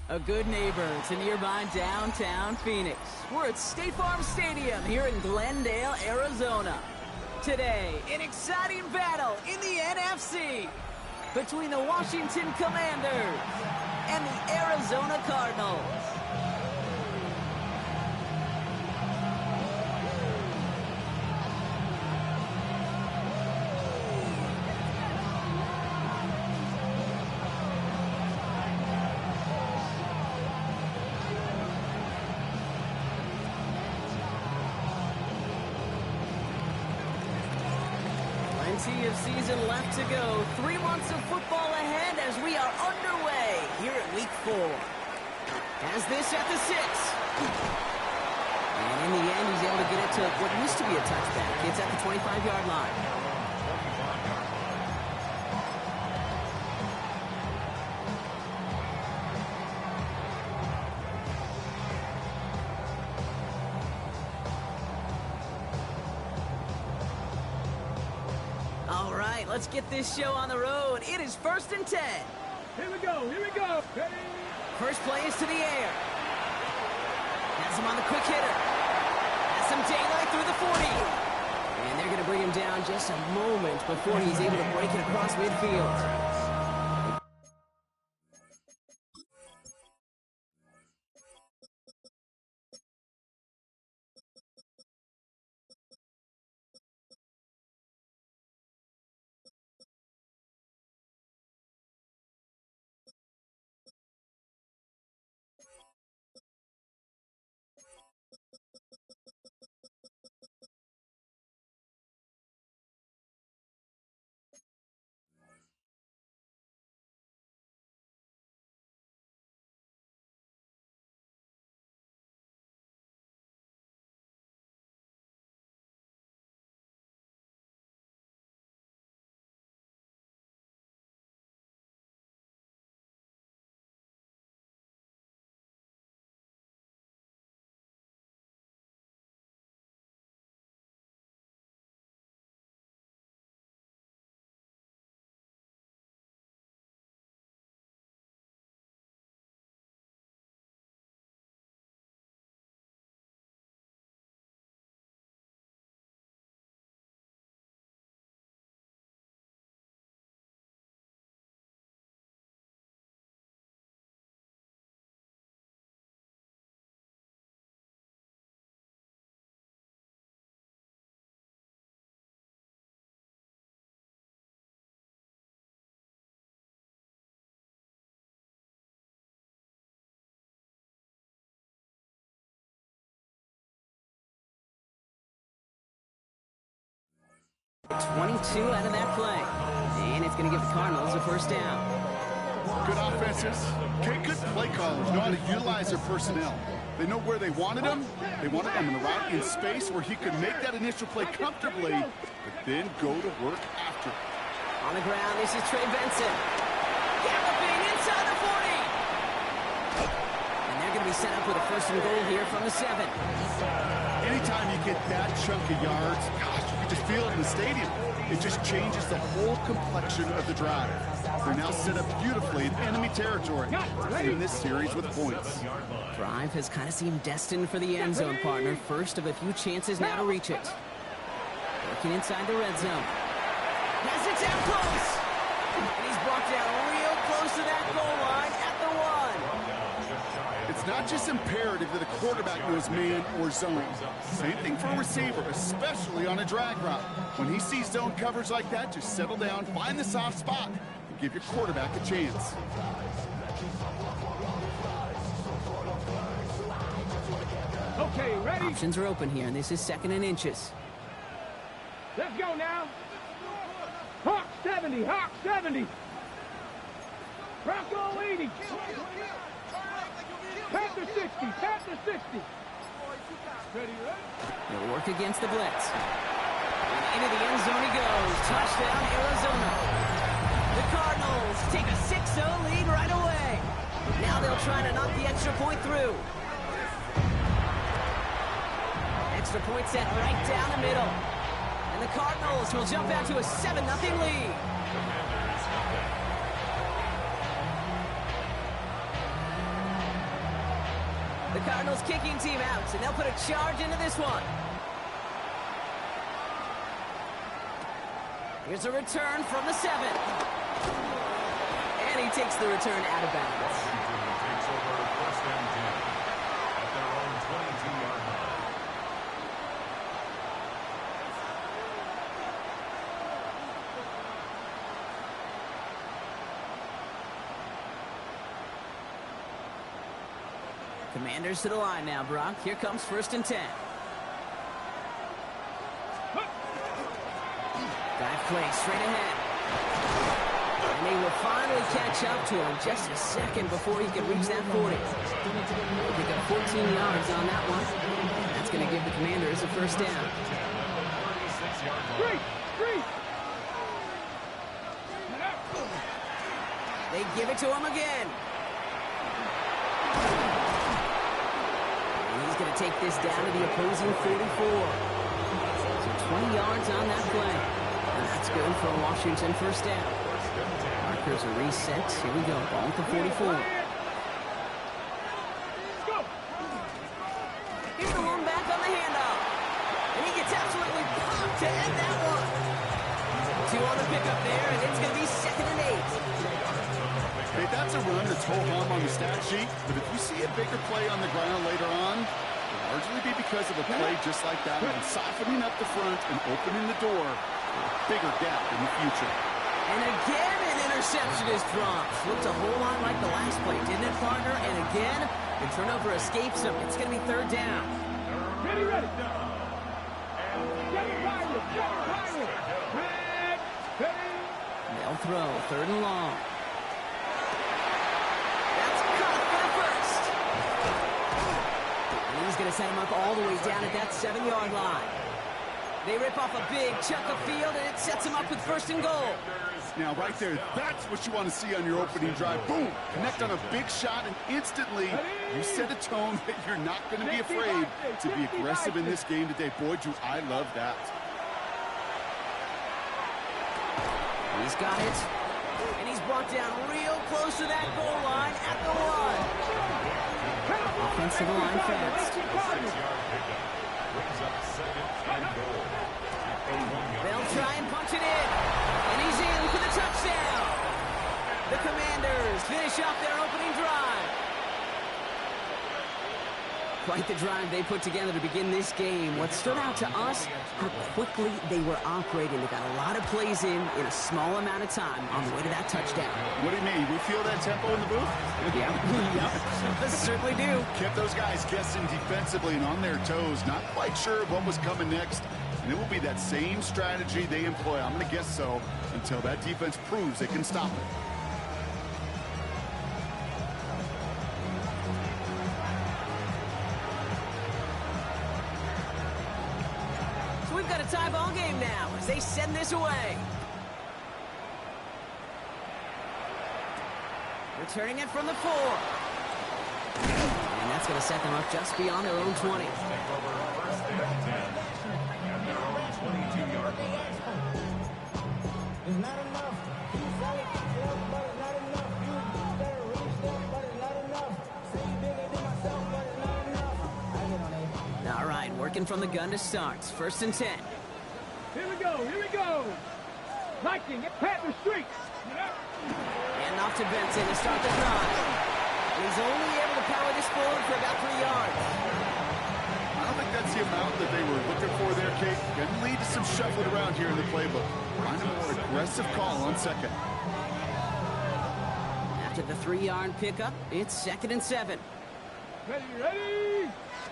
A good neighbor to nearby downtown Phoenix. We're at State Farm Stadium here in Glendale, Arizona. Today, an exciting battle in the NFC between the Washington Commanders and the Arizona Cardinals. Plenty of season left to go. 3 months of football ahead as we are underway here at Week 4. Has this at the 6. And in the end, he's able to get it to what used to be a touchback. It's at the 25-yard line. All right, let's get this show on the road. It is 1st and 10. Here we go, here we go. Ready? First play is to the air. Has him on the quick hitter. Has some daylight through the 40. And they're going to bring him down just a moment before he's able to break it across midfield. .22 out of that play. And it's going to give the Cardinals a first down. Good offenses. Okay, good play callers know how to utilize their personnel. They know where they wanted him. They wanted him in the route in space where he could make that initial play comfortably, but then go to work after. On the ground, this is Trey Benson. Galloping inside the 40. And they're going to be set up with a first and goal here from the 7. Anytime you get that chunk of yards, gosh, you can just feel it in the stadium. It just changes the whole complexion of the drive. They're now set up beautifully in enemy territory in this series with points. Drive has kind of seemed destined for the end zone, partner. First of a few chances now to reach it. Working inside the red zone. Has it down close. And he's brought down real close to that goal line at the 1. It's not just imperative that a quarterback knows man or zone. Same thing for a receiver, especially on a drag route. When he sees zone coverage like that, just settle down, find the soft spot, and give your quarterback a chance. Okay, ready? Options are open here, and this is 2nd and inches. Let's go now. Hawk 70, Hawk 70. Bronco 80. Panther 60, Panther 60. Ready, ready? He'll work against the blitz. And into the end zone he goes. Touchdown, Arizona. The Cardinals take a 6-0 lead right away. Now they'll try to knock the extra point through. Extra point set right down the middle. And the Cardinals will jump out to a 7-0 lead. Cardinals kicking team out, and they'll put a charge into this one. Here's a return from the 7. And he takes the return out of bounds. Takes over first and 10 at their own 22-yard line. Commanders to the line now, Brock. Here comes first and 10. Dive play straight ahead. And they will finally catch up to him just a second before he can reach that 40. They pick up 14 yards on that one. That's going to give the Commanders a first down. They give it to him again. And he's going to take this down to the opposing 44. So 20 yards on that play. And that's good for a Washington first down. Markers are reset. Here we go. Ball at the 44. Here's the one back on the handoff. And he gets absolutely popped to end that one. 2 on the pickup there, and it's going to be 2nd and 8. Hey, that's a run that's ho-hum on the stat sheet, but if you see a bigger play on the ground later on, it'll largely be because of a play just like that one, softening up the front and opening the door for a bigger gap in the future. And again, an interception is dropped. Looked a whole lot like the last play, didn't it, partner? And again, the turnover escapes him. It's going to be 3rd down. Ready. Get it right. They'll throw 3rd and long. That's caught for the first. And he's going to set him up all the way down at that 7-yard line. They rip off a big chunk of field, and it sets him up with 1st and goal. Now, right there, that's what you want to see on your opening drive. Boom! Connect on a big shot, and instantly you set a tone that you're not going to be afraid to be aggressive in this game today. Boy, do I love that. He's got it, and he's brought down real close to that goal line at the 1. Offensive line fast. They'll try and punch it in, and he's in for the touchdown. The Commanders finish off their opening drive. Quite the drive they put together to begin this game. What stood out to us, how quickly they were operating. They got a lot of plays in a small amount of time on the way to that touchdown. What do you mean? We feel that tempo in the booth? Yeah, certainly do. Kept those guys guessing defensively and on their toes, not quite sure what was coming next. And it will be that same strategy they employ, I'm going to guess so, until that defense proves they can stop it. So we've got a tie ball game now as they send this away. Returning it from the 4. And that's going to set them up just beyond their own 20. All right, working from the gun to start. 1st and 10. Here we go. Lightning, get Panther streaks. And off to Benson to start the drive. And he's only able to power this forward for about 3 yards. I don't think that's the amount that they were looking for there, Kate. Going to lead to some shuffling around here in the playbook. Find a more aggressive call on 2nd. After the 3-yard pickup, it's 2nd and 7. Ready,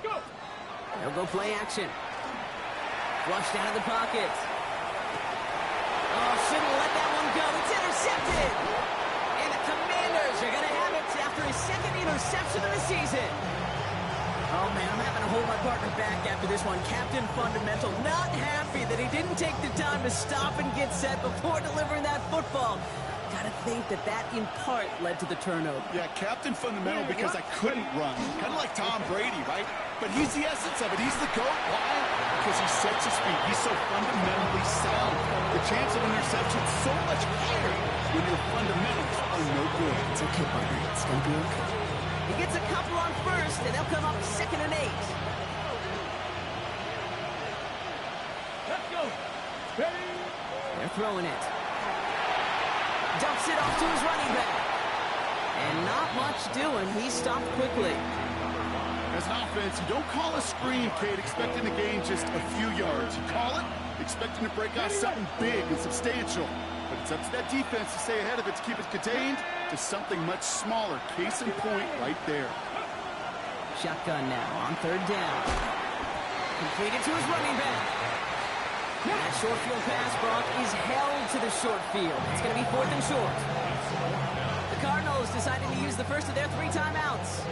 go. They'll go play action. Flushed out of the pocket. Oh, shouldn't let that one go. It's intercepted. And the Commanders are going to have it after his 2nd interception of the season. Oh, man, I'm having to hold my partner back after this one. Captain Fundamental not happy that he didn't take the time to stop and get set before delivering that football. Gotta think that in part led to the turnover. Yeah, Captain Fundamental because I couldn't run. Kind of like Tom Brady, right? But he's the essence of it. He's the GOAT. Why? Because he sets his feet. He's so fundamentally sound. The chance of interception is so much higher when your fundamentals are no good. It's okay, partner. It's gonna be okay. He gets a couple on first, and they'll come up 2nd and 8. Let's go. Ready? They're throwing it. Dumps it off to his running back. And not much doing. He stopped quickly. As an offense, you don't call a screen, Kate, expecting to gain just a few yards. You call it expecting to break out something big and substantial. But it's up to that defense to stay ahead of it to keep it contained to something much smaller. Case in point right there. Shotgun now on 3rd down. Completed to his running back. That short field pass, Brock, is held to the short field. It's going to be 4th and short. The Cardinals decided to use the first of their 3 timeouts.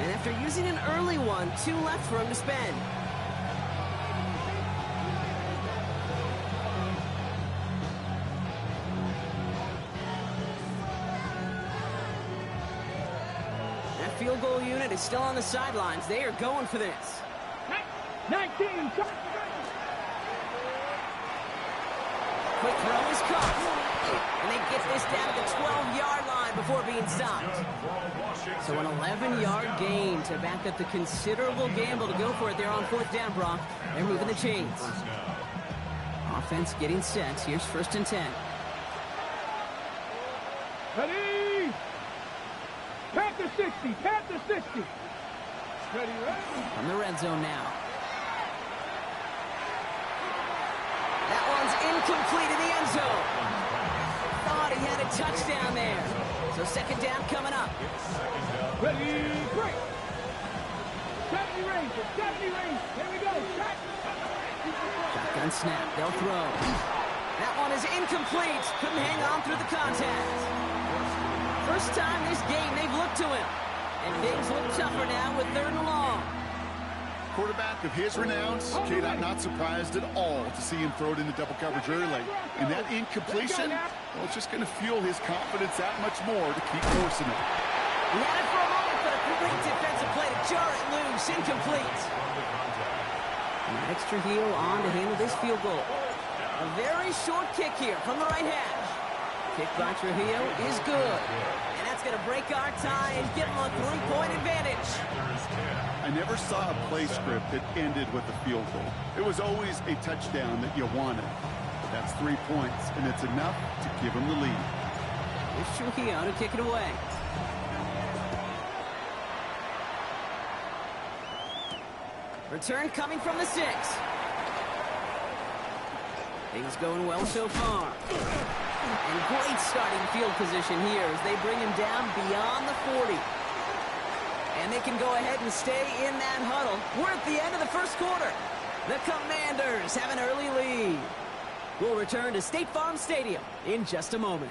And after using an early one, 2 left for him to spend. That field goal unit is still on the sidelines. They are going for this. 19. Quick throw is caught. And they get this down to the 12-yard line before being stopped. So an 11-yard gain to back up the considerable gamble to go for it there on 4th down, Brock. They're moving the chains. Offense getting set. Here's 1st and 10. Ready? Panther 60. Panther 60. Ready, ready? From the red zone now. That one's incomplete in the end zone. Thought he had a touchdown there. So 2nd down coming up. Ready, break. 70 range, 70 range. Here we go. Shotgun snap. They'll throw. That one is incomplete. Couldn't hang on through the contact. First time this game they've looked to him. And things look tougher now with 3rd and long. Quarterback of his renowns, Kate, I'm not surprised at all to see him throw it into double coverage early. And that incompletion, well, it's just going to fuel his confidence that much more to keep forcing it. He had it for a moment, but a great defensive play to jar it loose. Incomplete. And an extra heel on to handle this field goal. A very short kick here from the right hash. Kick by Trujillo is good. And that's going to break our tie and give him a 3-point advantage. I never saw a play script that ended with a field goal. It was always a touchdown that you wanted. But that's 3 points, and it's enough to give him the lead. Here's Trujillo to kick it away. Return coming from the 6. Things going well so far. And great starting field position here as they bring him down beyond the 40. And they can go ahead and stay in that huddle. We're at the end of the 1st quarter. The Commanders have an early lead. We'll return to State Farm Stadium in just a moment.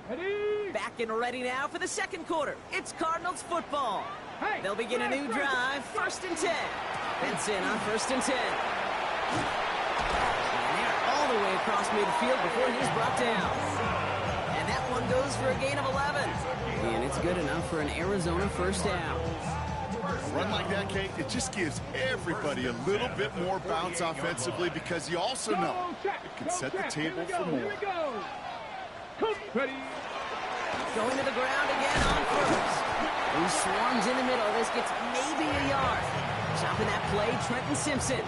Ready? Back and ready now for the 2nd quarter. It's Cardinals football. Hey, They'll begin a new drive, 1st and 10. Benson on 1st and 10. And they're all the way across midfield before he's brought down. And that one goes for a gain of 11. And it's good enough for an Arizona 1st down. A run like that, Kate, it just gives everybody a little bit more bounce offensively because you also know it can set the table for more. Here we go. Coach, ready? Going to the ground again on 1st. He swarms in the middle. This gets maybe a yard. Chopping that play, Trenton Simpson.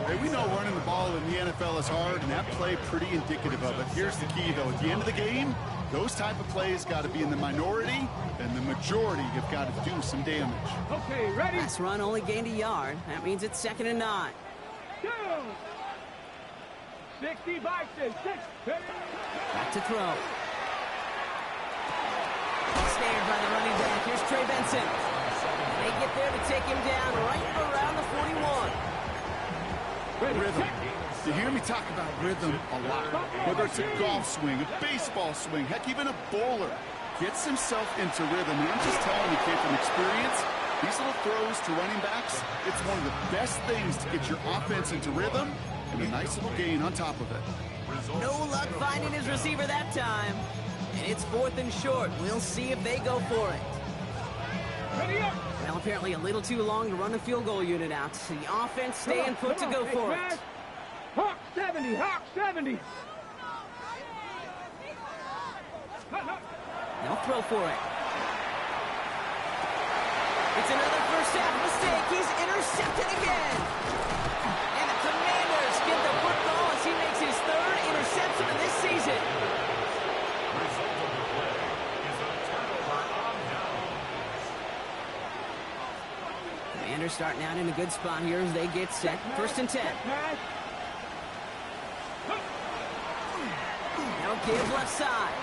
Hey, we know running the ball in the NFL is hard, and that play pretty indicative of it. Here's the key, though. At the end of the game, those type of plays got to be in the minority, and the majority have got to do some damage. Okay, ready? Pass run only gained a yard. That means it's 2nd and 9. Go. 60 by 6. Back to throw. Snared by the running back. Here's Trey Benson. They get there to take him down right around the 41. Rhythm. You hear me talk about rhythm a lot. Whether it's a golf swing, a baseball swing, heck, even a bowler gets himself into rhythm. And I'm just telling you, kid, from experience, these little throws to running backs, it's one of the best things to get your offense into rhythm and a nice little gain on top of it. No luck finding his receiver that time. And it's 4th and short. We'll see if they go for it. Ready up. Well, apparently a little too long to run the field goal unit out. The offense staying put to go for it. Hawk 70, Hawk 70. They'll throw for it. It's another first half mistake. He's intercepted again. And the Commanders get the football as he makes his third interception of this season. Result of the play is a turnover on downs. Commanders starting out in a good spot here as they get set. First and 10. Now give left side.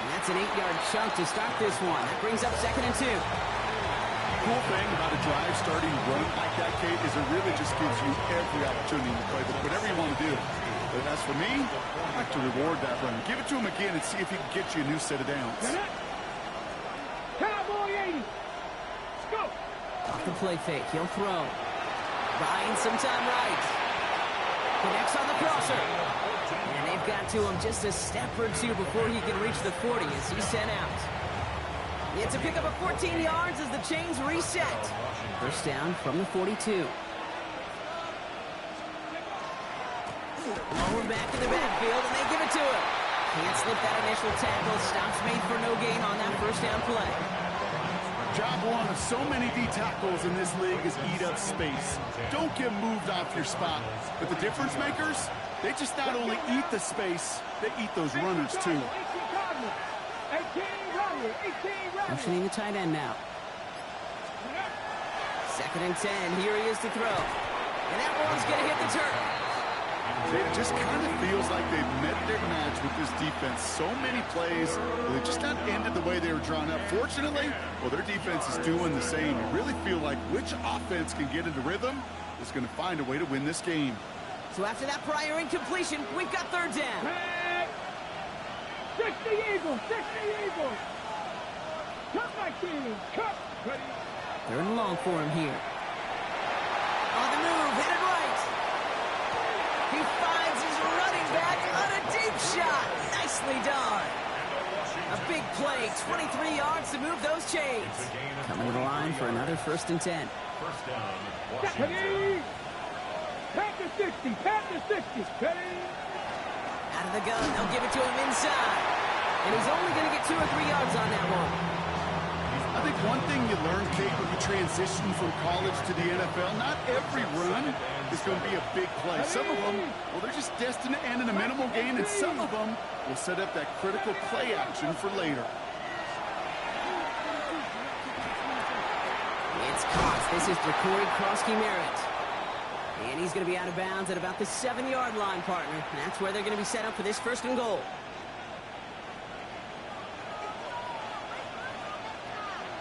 And that's an 8-yard chunk to start this one. That brings up second and 2. Cool thing about a drive starting run like that, Kate, is it really just gives you every opportunity to play whatever you want to do. But as for me, I like to reward that run. Give it to him again and see if he can get you a new set of downs. Cowboy 80. Let's go. Off the play fake. He'll throw. Buying some time right. Connects on the crosser. And they've got to him just a step or two before he can reach the 40 as he's sent out. It's a pickup of 14 yards as the chains reset. First down from the 42. Lower back in the backfield, and they give it to him. Can't slip that initial tackle. Stops made for no gain on that first down play. Job one of so many D tackles in this league is eat up space. Don't get moved off your spot. But the difference makers, they just not only eat the space, they eat those runners too. Motioning the tight end now. Second and 10. Here he is to throw. And that one's going to hit the turf. It just kind of feels like they've met their match with this defense. So many plays, they just not ended the way they were drawn up. Fortunately, well, their defense is doing the same. You really feel like which offense can get into rhythm is going to find a way to win this game. So after that prior incompletion, we've got third down. 60 Eagles, 60 Eagles. Cut my team, cut. Ready. Third and long for him here. On the move, headed right. He finds his running back on a deep shot. Nicely done. A big play, 23 yards to move those chains. Coming to the line for another first and 10. First down, Washington. Ready. Pat the 60, pat the 60. Ready. Out of the gun, they'll give it to him inside. And he's only going to get 2 or 3 yards on that one. I think one thing you learn, Kate, when you transition from college to the NFL, not every run is going to be a big play. Some of them, well, they're just destined to end in a minimal gain, and some of them will set up that critical play action for later. It's caught. This is Jacory Krosky-Merritt. And he's going to be out of bounds at about the 7-yard line, partner. And that's where they're going to be set up for this first and goal.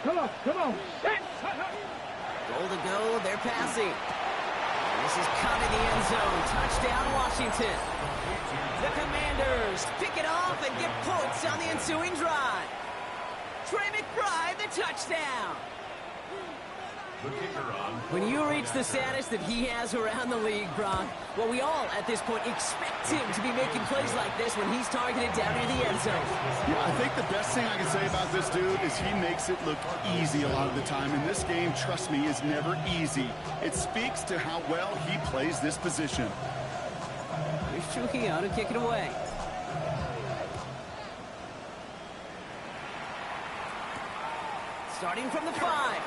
Come on, come on. Goal to go, they're passing. And this is caught in the end zone. Touchdown, Washington. The Commanders pick it off and get points on the ensuing drive. Trey McBride, the touchdown. The kicker on. When you reach the status that he has around the league, Brock, well, we all at this point expect him to be making plays like this when he's targeted down near the end zone. Yeah, I think the best thing I can say about this dude is he makes it look easy a lot of the time. And this game, trust me, is never easy. It speaks to how well he plays this position. Here's Trujillo to kick it away. Starting from the 5.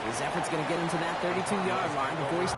His effort's going to get him to that 32-yard line before he's...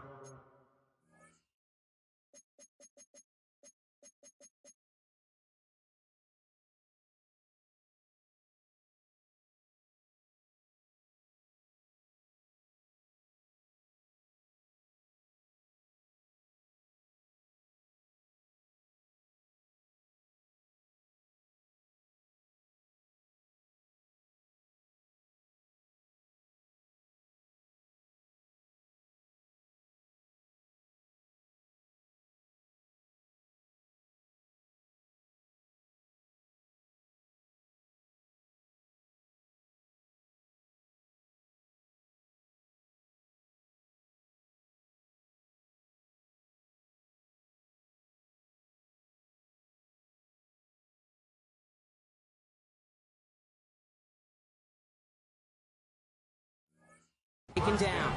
taken down.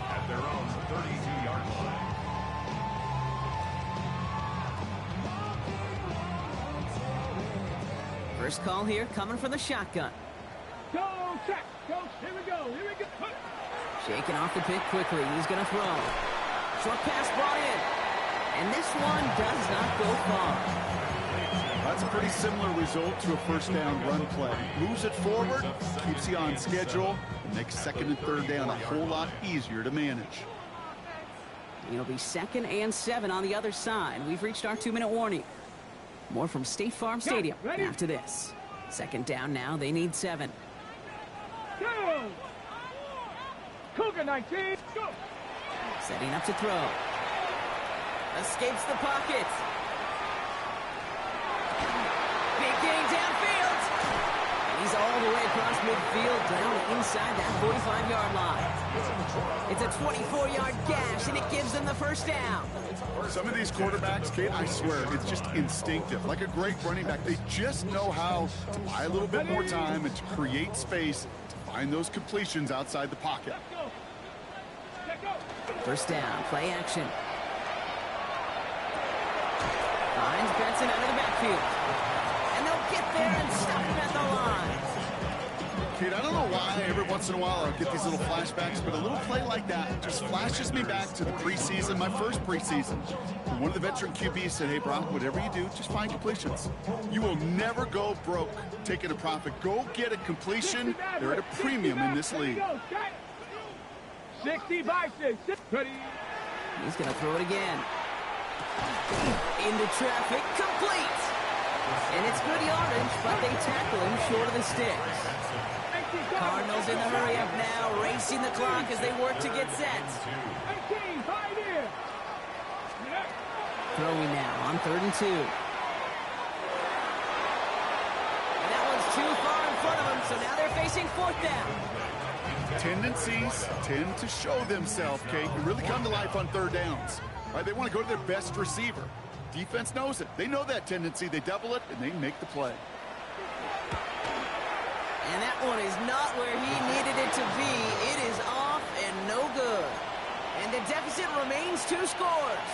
At their own 32-yard line. First call here coming from the shotgun. Go, check. Go. Here we go. Here we go. Shaking off the pick quickly. He's going to throw. Short pass brought in. And this one does not go far. That's a pretty similar result to a first down run play. Moves it forward, keeps you on schedule, and makes second and third down a whole lot easier to manage. It'll be 2nd and 7 on the other side. We've reached our 2-minute warning. More from State Farm Stadium after this. 2nd down now. They need 7. Go. Cougar 19. Go. Setting up to throw. Escapes the pocket. Big gain downfield. And he's all the way across midfield down inside that 45-yard line. It's a 24-yard gash, and it gives them the first down. Some of these quarterbacks, Kate, I swear, it's just instinctive. Like a great running back, they just know how to buy a little bit more time and to create space to find those completions outside the pocket. First down, play action. Finds Benson out of the backfield. And they'll get there and stop him at the line. Kate, I don't know why every once in a while I'll get these little flashbacks, but a little play like that just flashes me back to the preseason, my first preseason. And one of the veteran QBs said, hey, Brock, whatever you do, just find completions. You will never go broke taking a profit. Go get a completion. They're at a premium in this league. 65, 6. Ready. He's going to throw it again. Into traffic, complete. And it's good yardage, but they tackle him short of the sticks. Cardinals in the hurry up now, racing the clock as they work to get set. 18, 5 here. Throwing now on 3rd and 2. And that one's too far in front of them, so now they're facing 4th down. Tendencies tend to show themselves, Kate. You really come to life on 3rd downs. Right? They want to go to their best receiver. Defense knows it. They know that tendency. They double it, and they make the play. And that one is not where he needed it to be. It is off and no good. And the deficit remains 2 scores.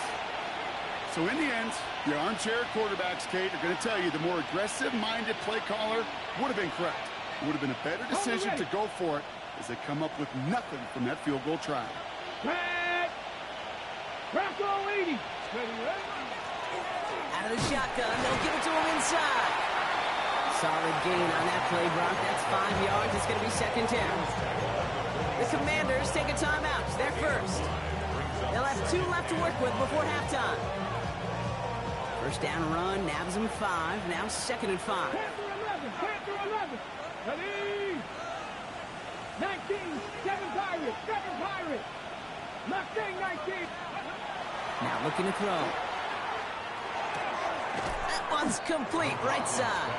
So in the end, the armchair quarterbacks, Kate, are going to tell you the more aggressive-minded play caller would have been correct. It would have been a better decision to go for it as they come up with nothing from that field goal try. Bracco 80. Out of the shotgun, they'll give it to him inside. Solid gain on that play, Brock. That's 5 yards. It's going to be 2nd down. The Commanders take a timeout. They're first. They'll have 2 left to work with before halftime. First down run, nabs them 5. Now 2nd and 5. Panther 11. Ready. 19, 7 Pirates, 7 Pirates. Mustang 19. Now looking to throw. That one's complete, right side.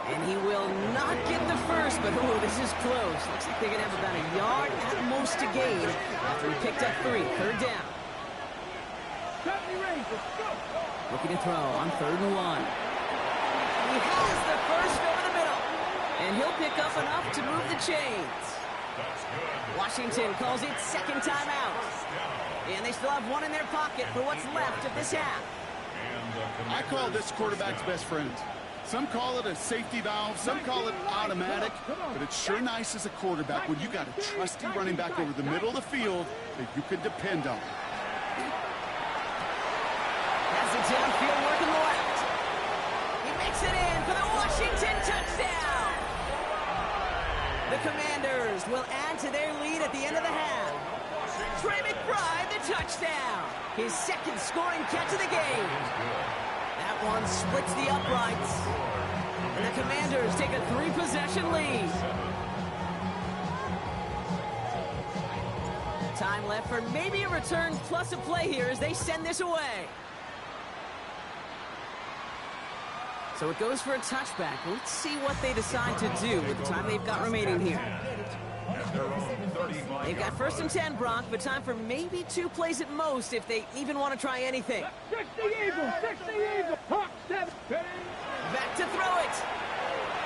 And he will not get the first, but oh, this is close. Looks like they're going to have about a yard at most to gain after he picked up 3. 3rd down. Looking to throw on 3rd and 1. He has the first over the middle. And he'll pick up enough to move the chains. Washington calls it 2nd timeout. And they still have 1 in their pocket for what's left of this half. I call this quarterback's best friend. Some call it a safety valve, some call it automatic, but it's sure nice as a quarterback when you got a trusty running back over the middle of the field that you can depend on. Pass it downfield, working left. He makes it in for the Washington touchdown. The Commanders will add to their lead at the end of the half. Trey McBride, the touchdown. His 2nd scoring catch of the game. That one splits the uprights. And the Commanders take a 3-possession lead. Time left for maybe a return plus a play here as they send this away. So it goes for a touchback. Let's see what they decide to do with the time they've got remaining here. They've got 1st and 10, Brock, but time for maybe 2 plays at most if they even want to try anything. 60 Eagles, 60 Eagles. Hawk 7. Back to throw it.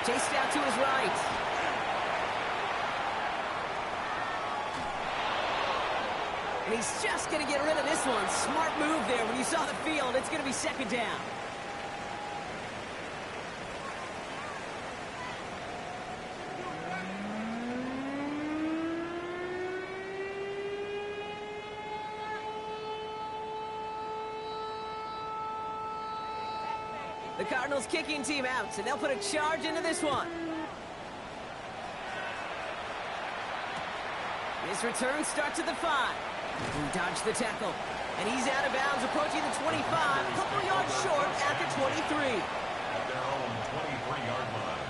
Chased out to his right. And he's just going to get rid of this one. Smart move there. When you saw the field, it's going to be second down. The Cardinals kicking team out, so they'll put a charge into this one. This return starts at the 5. He dodged the tackle. And he's out of bounds, approaching the 25. A couple yards short at the 23. At their own 23-yard line.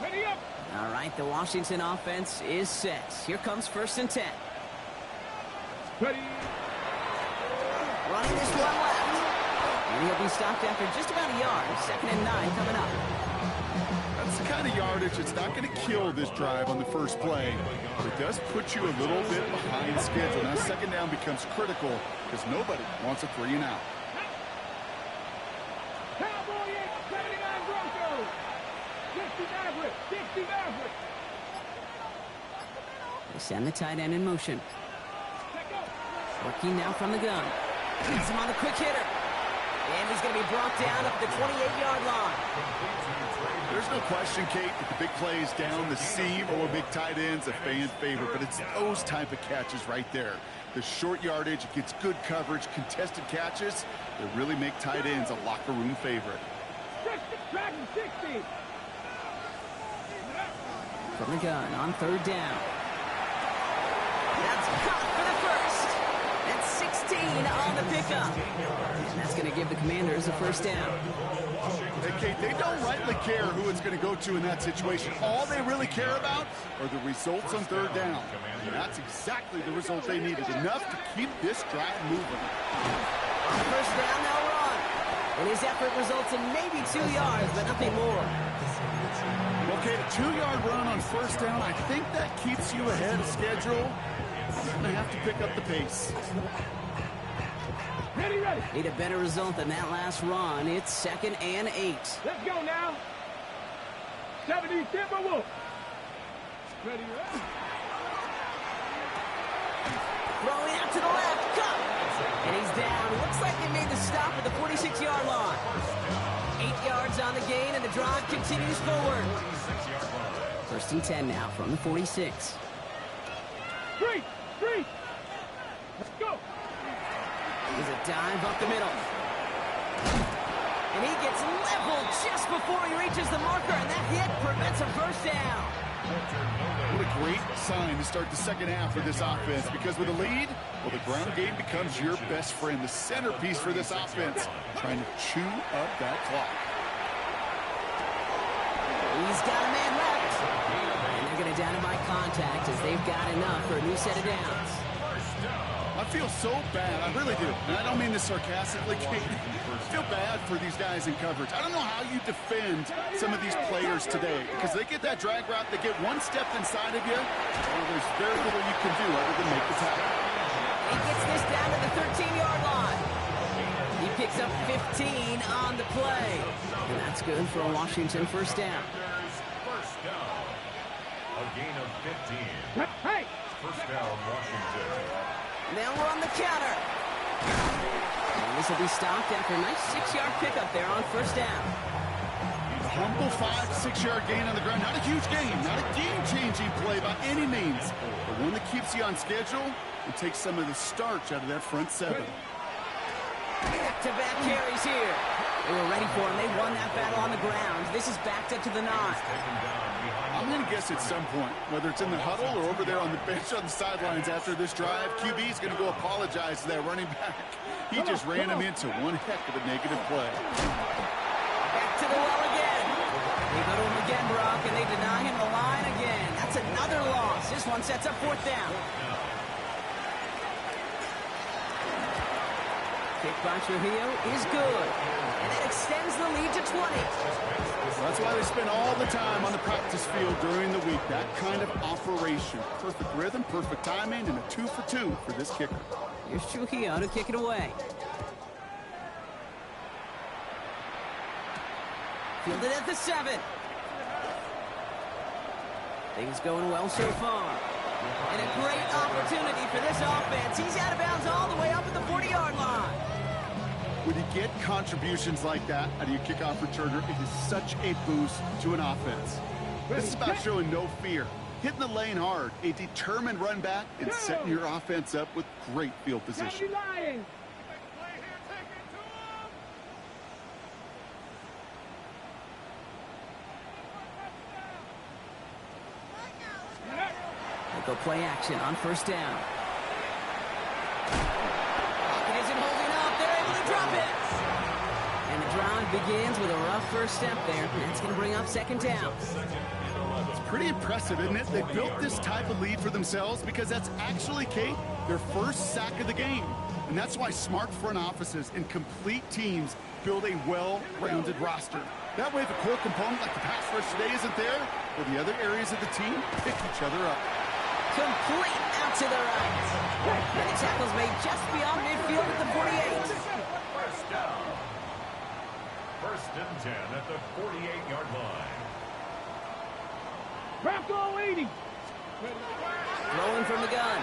Ready up. All right, the Washington offense is set. Here comes 1st and 10. Ready. Running this one left. And he'll be stopped after just about a yard. 2nd and 9 coming up. That's the kind of yardage that's not going to kill this drive on the first play. But it does put you a little bit behind schedule. Now 2nd down becomes critical because nobody wants a 3 and out. Cowboy 79 Broncos. 60 Maverick. 60 Maverick. They send the tight end in motion. Let go. Working now from the gun. Gets him on the quick hitter. And he's going to be brought down up the 28-yard line. There's no question, Kate, that the big plays down the seam or big tight ends a fan favorite, but it's those type of catches right there. The short yardage, it gets good coverage, contested catches that really make tight ends a locker room favorite. 60. From the gun on 3rd down. That's caught for the first. That's 16 on the pickup. And that's going to give the Commanders a 1st down. Hey, Kate, they don't rightly care who it's going to go to in that situation. All they really care about are the results on 3rd down. And that's exactly the result they needed. Enough to keep this drive moving. On 1st down, they'll run. And his effort results in maybe 2 yards, but nothing more. Okay, a 2-yard run on 1st down. I think that keeps you ahead of schedule. You're going to have to pick up the pace. Ready. Need a better result than that last run. It's 2nd and 8. Let's go now. 70 Timberwolves. Ready. Throwing out to the left. Cut. And he's down. Looks like they made the stop at the 46-yard line. 8 yards on the gain, and the drive continues forward. 1st and 10 now from the 46. 3. Let's go. There's a dive up the middle. And he gets leveled just before he reaches the marker, and that hit prevents a 1st down. What a great sign to start the 2nd half for this offense, because with a lead, well, the ground game becomes your best friend, the centerpiece for this offense, trying to chew up that clock. He's got a man left. And they're going to down him by contact as they've got enough for a new set of downs. I feel so bad. I really do. And I don't mean this sarcastically, Kate. I feel bad for these guys in coverage. I don't know how you defend some of these players today, because they get that drag route, they get one step inside of you, and there's very little you can do other than make the tackle. He gets this down to the 13-yard line. He picks up 15 on the play. And that's good for a Washington 1st down. First down. A gain of 15. Hey. 1st down, Washington. They'll run the counter. And this will be stopped after a nice 6-yard pickup there on 1st down. A humble 5-6-yard gain on the ground. Not a huge gain, not a game-changing play by any means, but one that keeps you on schedule and takes some of the starch out of that front 7. Back-to-back carries here. They were ready for him. They won that battle on the ground. This is backed up to the 9. I'm going to guess at some point, whether it's in the huddle or over there on the bench on the sidelines after this drive, QB is going to go apologize to that running back. He just ran him into one heck of a negative play. Back to the well again. They go to him again, Brock, and they deny him the line again. That's another loss. This one sets up 4th down. Kick by Trujillo is good. And that extends the lead to 20. That's why they spend all the time on the practice field during the week. That kind of operation. Perfect rhythm, perfect timing, and a 2 for 2 for this kicker. Here's Trujillo to kick it away. Fielded at the 7. Things going well so far. And a great opportunity for this offense. He's out of bounds all the way up at the 40-yard line. When you get contributions like that out of your kickoff returner, it is such a boost to an offense. This is about showing no fear, hitting the lane hard, a determined run back, and setting your offense up with great field position. They go play action on first down. Pocket isn't holding up. They're able to drop it. And the drive begins with a rough first step there. That's going to bring up second down. It's pretty impressive, isn't it? They built this type of lead for themselves because that's actually, Kate, their first sack of the game. And that's why smart front offices and complete teams build a well-rounded roster. That way, the core component like the pass rush today isn't there, or the other areas of the team pick each other up. Complete out to the right. And the tackle's made just beyond midfield at the 48. First down. First and 10 at the 48-yard line. Bronco 80. Throwing from the gun.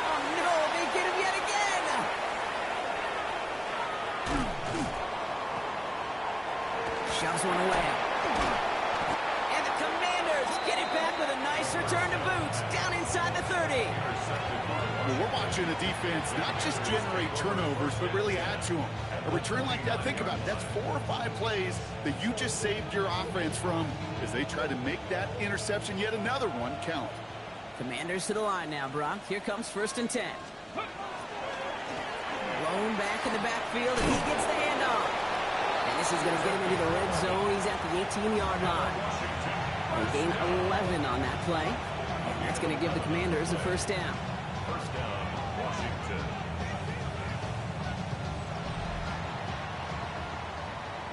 Oh, no, they get him yet again. Shoves one away. And the Commanders get it back with a nice return to boots down inside the 30. Well, we're watching a defense not just generate turnovers, but really add to them. A return like that, think about it, that's 4 or 5 plays that you just saved your offense from as they try to make that interception, yet another one, count. Commanders to the line now, Brock. Here comes first and 10. Blown back in the backfield, and he gets the handoff. And this is going to get him into the red zone. He's at the 18-yard line. They gained 11 on that play. And that's going to give the Commanders a first down. First down, Washington.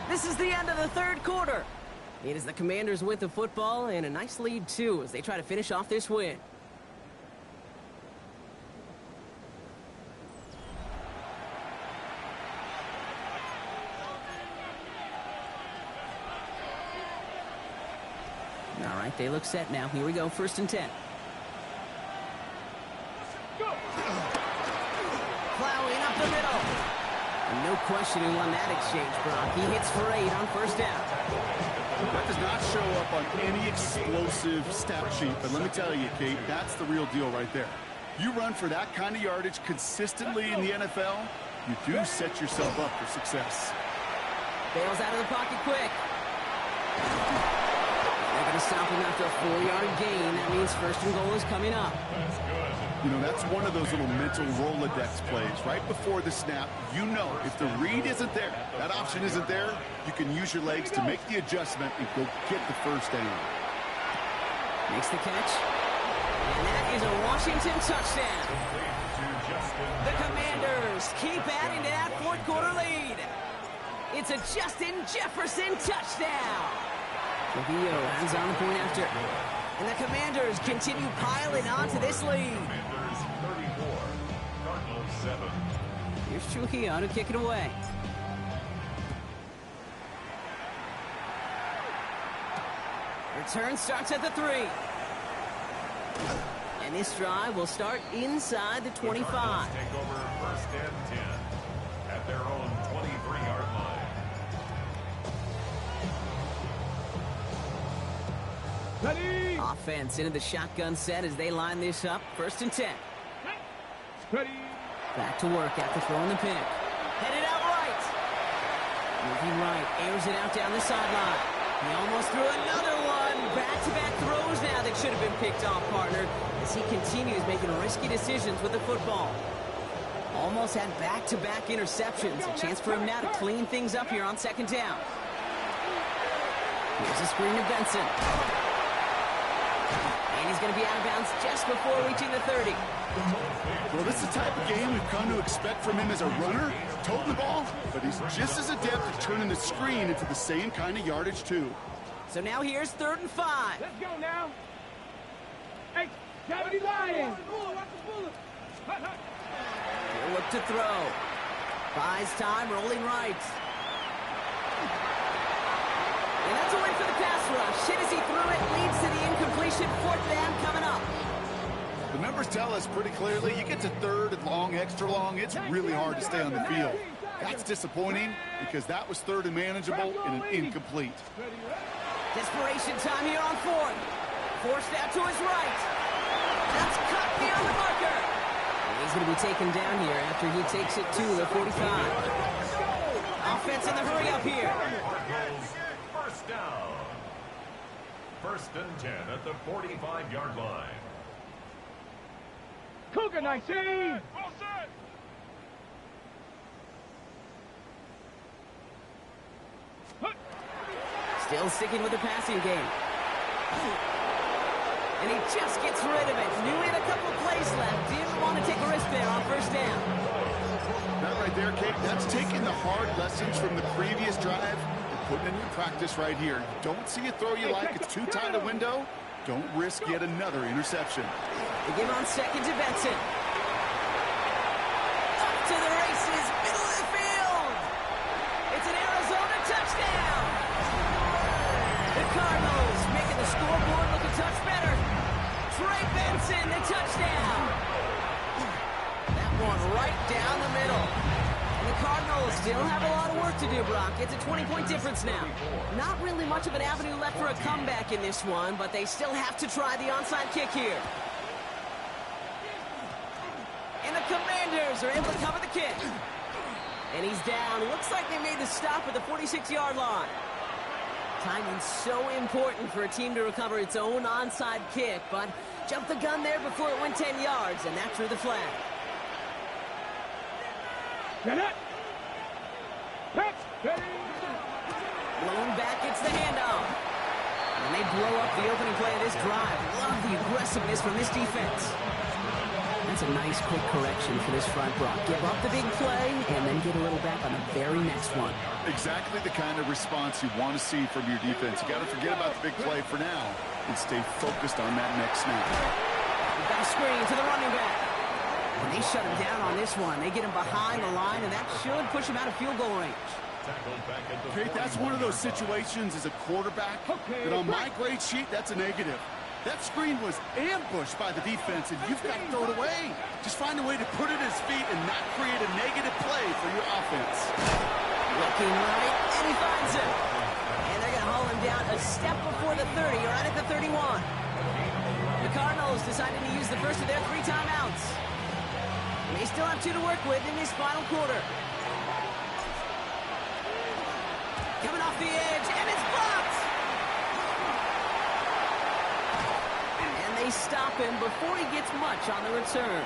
This is the end of the third quarter. It is the Commanders with the football and a nice lead, too, as they try to finish off this win. All right, they look set now. Here we go, first and 10. Plowing up the middle. And no question who won that exchange, Brock. He hits for 8 on first down. That does not show up on any explosive stat sheet, but let me tell you, Kate, that's the real deal right there. You run for that kind of yardage consistently in the NFL, you do set yourself up for success. Bails out of the pocket quick. They're going to stop him after a 4-yard gain. That means first and goal is coming up. That's good. You know, that's one of those little mental Rolodex plays. Right before the snap, you know if the read isn't there, that option isn't there, you can use your legs to make the adjustment and go get the first down. Makes the catch. And that is a Washington touchdown. The Commanders keep adding to that fourth quarter lead. It's a Justin Jefferson touchdown. Trujillo hands on the point after. And the Commanders continue piling on to this lead. Commanders 34, Cardinals 7. Here's Trujillo to kick it away. Return starts at the 3. And this drive will start inside the 25. Cardinals take over first and 10 at their own 23-yard line. Ready. Offense into the shotgun set as they line this up. First and 10. Ready. Back to work after throwing the pick. Headed out right. Moving right. Airs it out down the sideline. He almost threw another one. Back-to-back throws now that should have been picked off, partner, as he continues making risky decisions with the football. Almost had back-to-back interceptions. A chance for him now to clean things up here on second down. Here's a screen to Benson. And he's going to be out of bounds just before reaching the 30. Well, this is the type of game we've come to expect from him as a runner, toting the ball, but he's just as adept at turning the screen into the same kind of yardage, too. So now here's 3rd and 5. Let's go now. Hey, Gravity Lion. He'll look to throw. Buys time, rolling right. And that's a win for the pass rush. Hit as he threw it, leads to the incompletion. 4th down coming up. The numbers tell us pretty clearly, you get to 3rd and long, extra long, it's really hard to stay on the field. That's disappointing because that was 3rd and manageable and an incomplete. Desperation time here on 4th. Forced out to his right. That's cut beyond the marker. He's going to be taken down here after he takes it to the 45. Offense in the hurry up here. First down. 1st and 10 at the 45-yard line. Cougar 19. Still sticking with the passing game. And he just gets rid of it. Knew he had a couple plays left. Didn't want to take a risk there on 1st down. That right there, Kate, that's taking the hard lessons from the previous drive and putting it into practice right here. You don't see a throw you like, it's too tight a window. Don't risk yet another interception. They give on 2nd to Benson. Up to the races, middle of the field. It's an Arizona touchdown. The Cardinals making the scoreboard look a touch better. Trey Benson, the touchdown. That one right down the middle. And the Cardinals still have a lot of work to do, Brock. It's a 20-point difference now. Not really much of an avenue left for a comeback in this one, but they still have to try the onside kick here. And the Commanders are able to cover the kick. And he's down. Looks like they made the stop at the 46-yard line. Timing's so important for a team to recover its own onside kick, but jumped the gun there before it went 10 yards, and that drew the flag. Get it. Blown back, it's the handoff. And they blow up the opening play of this drive. Love the aggressiveness from this defense. That's a nice quick correction for this front, Brock. Give up the big play and then get a little back on the very next one. Exactly the kind of response you want to see from your defense. You got to forget about the big play for now and stay focused on that next snap. We've got a screen to the running back. And they shut him down on this one. They get him behind the line, and that should push him out of field goal range. Kate, that's one of those situations as a quarterback that on my grade sheet, that's a negative. That screen was ambushed by the defense, and you've got to throw it away. Just find a way to put it at his feet and not create a negative play for your offense. Looking right, and he finds him. And they're going to haul him down a step before the 30, or right at the 31. The Cardinals decided to use the first of their 3 timeouts. They still have 2 to work with in this final quarter. Coming off the edge, and it's blocked! And they stop him before he gets much on the return.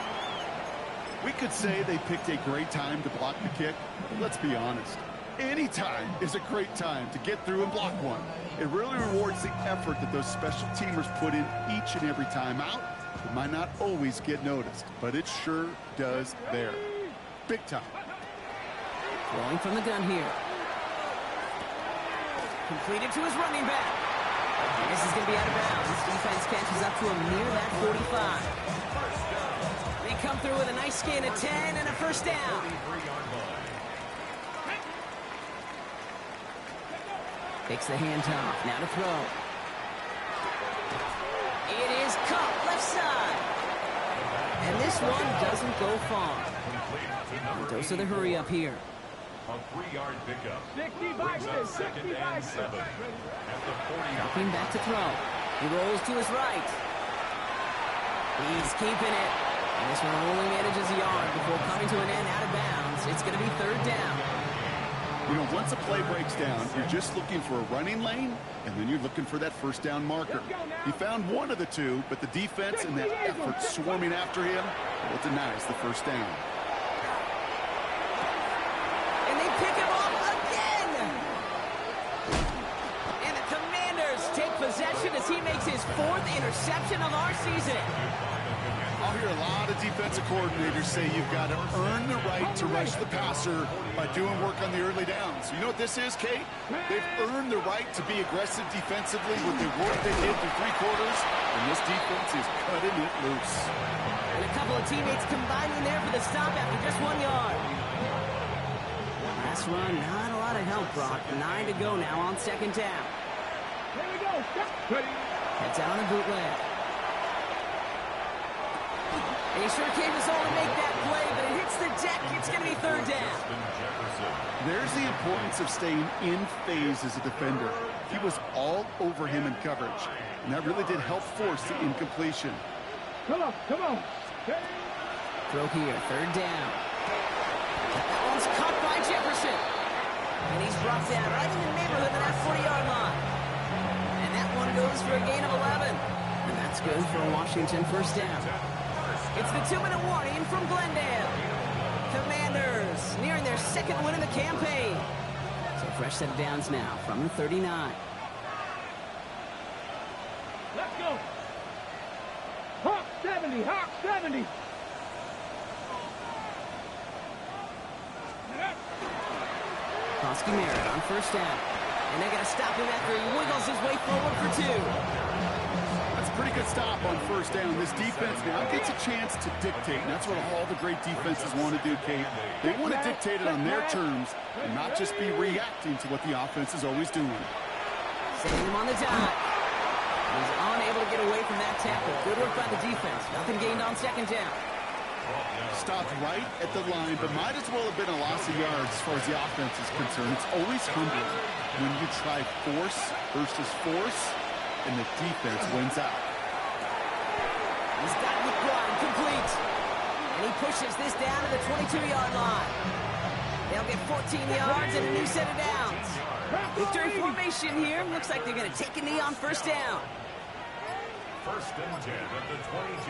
We could say they picked a great time to block the kick, but let's be honest. Any time is a great time to get through and block one. It really rewards the effort that those special teamers put in each and every time out. It might not always get noticed, but it sure does there. Big time. Throwing from the gun here. Completed to his running back. This is going to be out of bounds. This defense catches up to him near that 45. They come through with a nice gain of 10 and a first down. Takes the handoff. Now to throw. It is caught left side. And this one doesn't go far. Dose of the hurry up here. A 3-yard pickup. 65 Brings up 2nd and 7 at the 40. Dropping back to throw. He rolls to his right. He's keeping it. And this one only manages a yard before coming to an end out of bounds. It's going to be 3rd down. You know, once a play breaks down, you're just looking for a running lane, and then you're looking for that first down marker. He found one of the two, but the defense and that effort swarming after him, well, it denies the first down. And they pick him off again! And the Commanders take possession as he makes his 4th interception of our season. I'll hear a lot of defensive coordinators say you've got to earn the right to rush the passer by doing work on the early downs. You know what this is, Kate? They've earned the right to be aggressive defensively with the work they did through 3 quarters, and this defense is cutting it loose. And a couple of teammates combining there for the stop after just 1 yard. Last run, not a lot of help, Brock. 9 to go now on 2nd down. Ready. Heads out on a bootleg. He sure came his all to make that play, but it hits the deck. It's going to be third down. There's the importance of staying in phase as a defender. He was all over him in coverage, and that really did help force the incompletion. Come on, come on. Ready. Throw here, third down. That one's caught by Jefferson. And he's brought down right in the neighborhood of that 40-yard line. And that one goes for a gain of 11. And that's good for Washington first down. It's the 2-minute warning from Glendale. Commanders nearing their second win of the campaign. So fresh set of downs now from the 39. Let's go. Hawk 70, Hawk 70. Bosky Merritt on first down. And they got to stop him after he wiggles his way forward for 2. That's a pretty good stop on first down. This defense now gets a chance to dictate, and that's what all the great defenses want to do, Kate. They want to dictate it on their terms and not just be reacting to what the offense is always doing. Sending him on the dive. He's unable to get away from that tackle. Good work by the defense. Nothing gained on second down. Stopped right at the line, but might as well have been a loss of yards as far as the offense is concerned. It's always humbling when you try force versus force, and the defense wins out. He's got McBride complete. And he pushes this down to the 22-yard line. They'll get 14 yards and a new set of downs. Victory formation here. Looks like they're going to take a knee on first down. First and 10 at the 22.